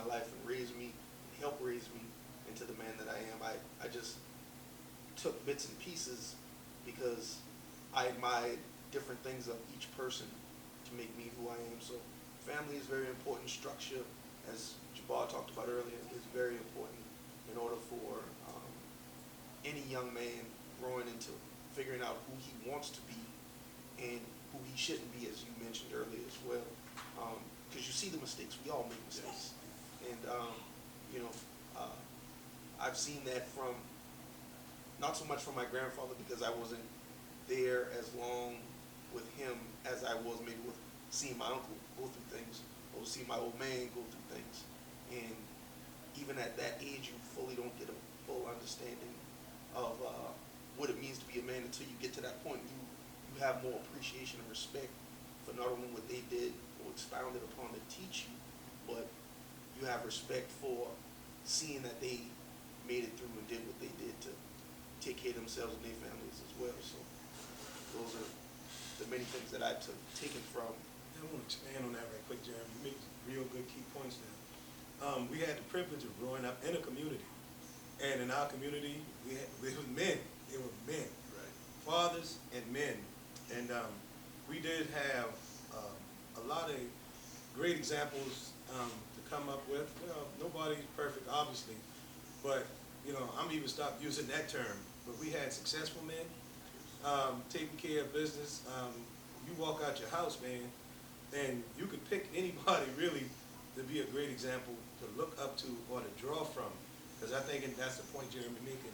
my life and raised me, helped raise me into the man that I am. I just took bits and pieces because I admired different things of each person to make me who I am. So family is very important. Structure, as Jabbar talked about earlier, is very important in order for any young man growing into figuring out who he wants to be and who he shouldn't be, as you mentioned earlier as well. Because you see the mistakes. We all make mistakes. And, you know, uh, I've seen that from, not so much from my grandfather because I wasn't there as long with him as I was maybe with seeing my uncle go through things or seeing my old man go through things. And even at that age, you fully don't get a full understanding of what it means to be a man until you get to that point. You have more appreciation and respect for not only what they did or expounded upon to teach you, but you have respect for seeing that they made it through and did what they did to take care of themselves and their families as well. So those are the many things that I've taken from. I want to expand on that right quick, Jeremy. You make real good key points there. We had the privilege of growing up in a community. And in our community, we were men. They were men. Right. Fathers and men. And we did have a lot of great examples to come up with. Nobody's perfect, obviously. But, I'm even stopped using that term. But we had successful men taking care of business. You walk out your house, man, and you could pick anybody really to be a great example to look up to or to draw from. Because I think that's the point Jeremy making.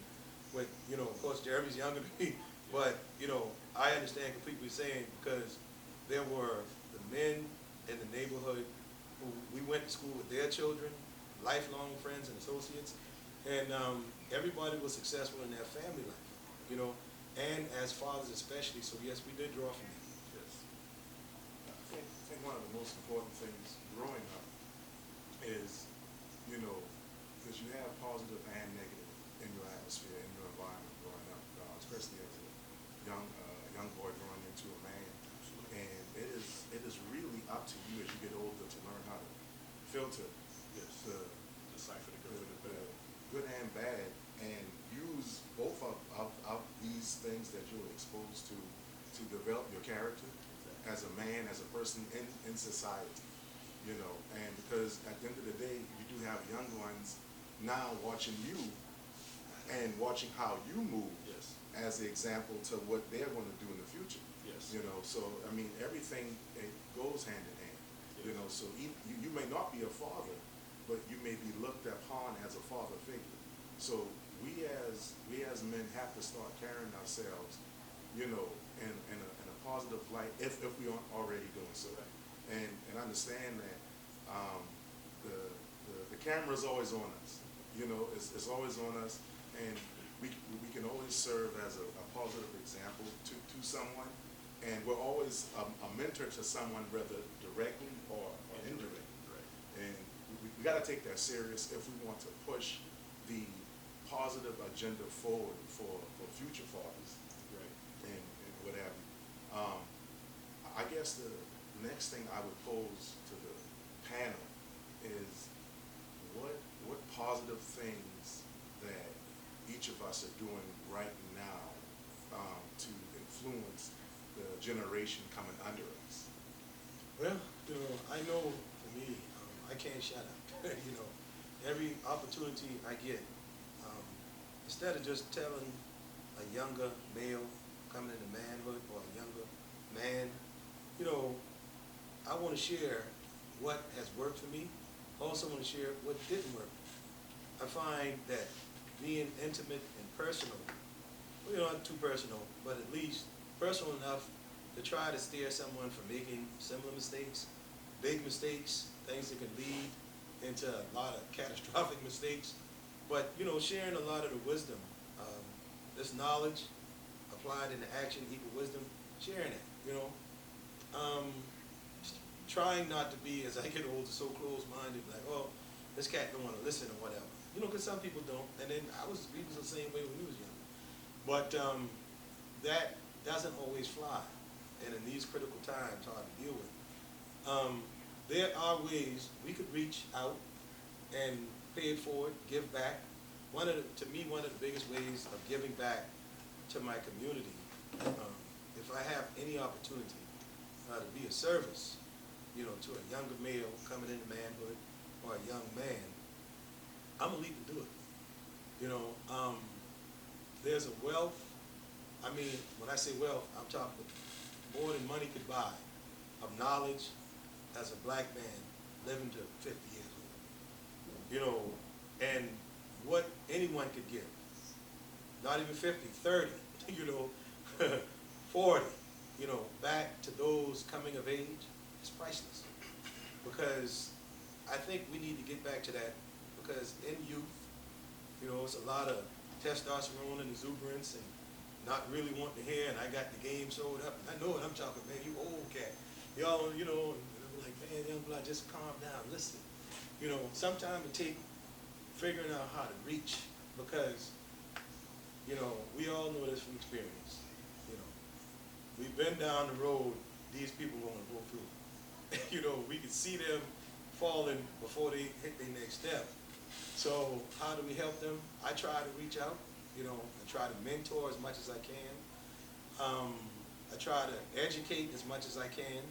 With, of course, Jeremy's younger than me, but, I understand completely what you're saying because there were the men in the neighborhood who we went to school with their children, lifelong friends and associates, and everybody was successful in their family life, and as fathers especially. So, yes, we did draw from them. Yes. I think one of the most important things growing up is, because you have positive and negative in your atmosphere, in your environment growing up, especially as a young boy growing into a man. And it is really up to you as you get older to learn how to filter the Decipher the good and bad, and use both of these things that you're exposed to develop your character as a man, as a person in society. And because at the end of the day, you do have young ones now watching you and watching how you move as the example to what they're going to do in the future. Yes. So I mean, everything, it goes hand in hand. So you may not be a father, but you may be looked upon as a father figure. So we as men have to start carrying ourselves, in a positive light if we aren't already doing so. And understand that the camera's always on us. It's always on us, and we can always serve as a positive example to someone, and we're always a mentor to someone, whether directly or indirectly. Right. And we got to take that serious if we want to push the positive agenda forward for future fathers, right, and what have you. I guess the next thing I would pose to the panel is what positive things that each of us are doing right now to influence the generation coming under us. Well, I know for me, I can't shut up. Every opportunity I get, instead of just telling a younger male coming into manhood or a younger man, I want to share what has worked for me. I also want to share what didn't work. I find that being intimate and personal, not too personal, but at least personal enough to try to steer someone from making similar mistakes, big mistakes, things that could lead into a lot of catastrophic mistakes. But, sharing a lot of the wisdom, this knowledge applied into action equal wisdom, sharing it, trying not to be, as I get older, so close-minded, like, oh, this cat don't want to listen or whatever. Because some people don't. And then we was the same way when we was young. But that doesn't always fly. And in these critical times, hard to deal with. There are ways we could reach out and pay it forward, give back. To me, one of the biggest ways of giving back to my community, if I have any opportunity to be of service, to a younger male coming into manhood or a young man, I'm gonna leave to do it. There's a wealth. I mean, when I say wealth, I'm talking more than money could buy of knowledge as a black man living to 50 years old. And what anyone could give, not even 50, 30, 40, back to those coming of age, it's priceless. Because I think we need to get back to that, because in youth, it's a lot of testosterone and exuberance and not really wanting to hear, and I got the game sold up, and I know what I'm talking, man, you old cat. Y'all, and I'm like, man, young blood, just calm down, listen. Sometimes it takes figuring out how to reach, because, we all know this from experience. We've been down the road these people want to go through. We can see them falling before they hit their next step. So how do we help them? I try to reach out, and try to mentor as much as I can. I try to educate as much as I can.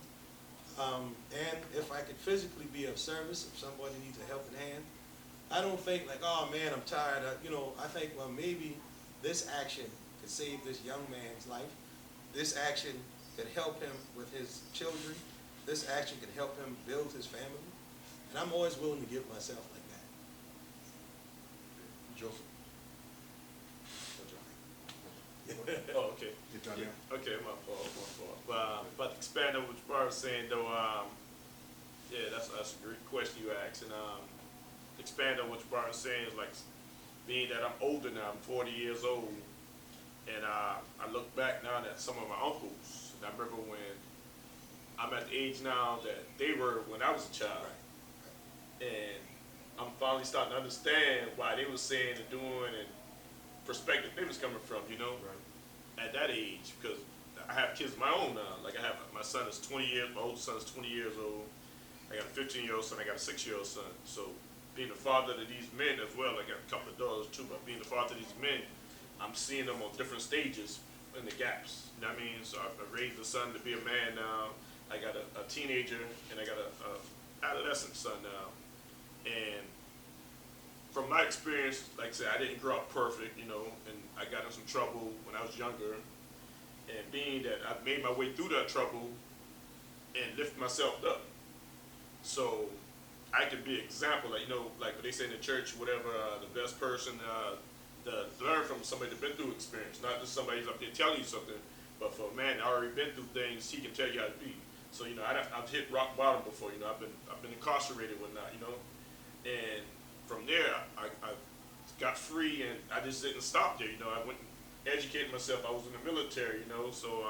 And if I could physically be of service, if somebody needs a helping hand, I don't think like, oh man, I'm tired. I think, well, maybe this action could save this young man's life. This action could help him with his children. This action could help him build his family. And I'm always willing to give myself like that. Joseph. Oh, okay. You done now? Okay, my fault. But to expand on what Bart was saying, though, yeah, that's a great question you asked. And expand on what Bart was saying is like, being that I'm older now, I'm 40 years old, and I look back now at some of my uncles, and I remember when I'm at the age now that they were when I was a child. And I'm finally starting to understand why they were saying and doing and perspective they was coming from, at that age, because I have kids of my own now. Like my son is 20 years, my oldest son is 20 years old. I got a 15-year-old son, I got a 6-year-old son. So being the father to these men as well, I got a couple of daughters too, but being the father to these men, I'm seeing them on different stages in the gaps. You know what I mean? So I've raised a son to be a man now. I got a teenager, and I got a adolescent son now. And from my experience, like I said, I didn't grow up perfect, and I got in some trouble when I was younger. And being that I've made my way through that trouble and lift myself up, so I could be an example, like what they say in the church, whatever, the best person to learn from somebody that's been through experience, not just somebody who's up there telling you something, but for a man that already been through things, he can tell you how to be. So I've hit rock bottom before, I've been incarcerated and whatnot, and from there I got free, and I just didn't stop there, I went and educated myself. I was in the military, so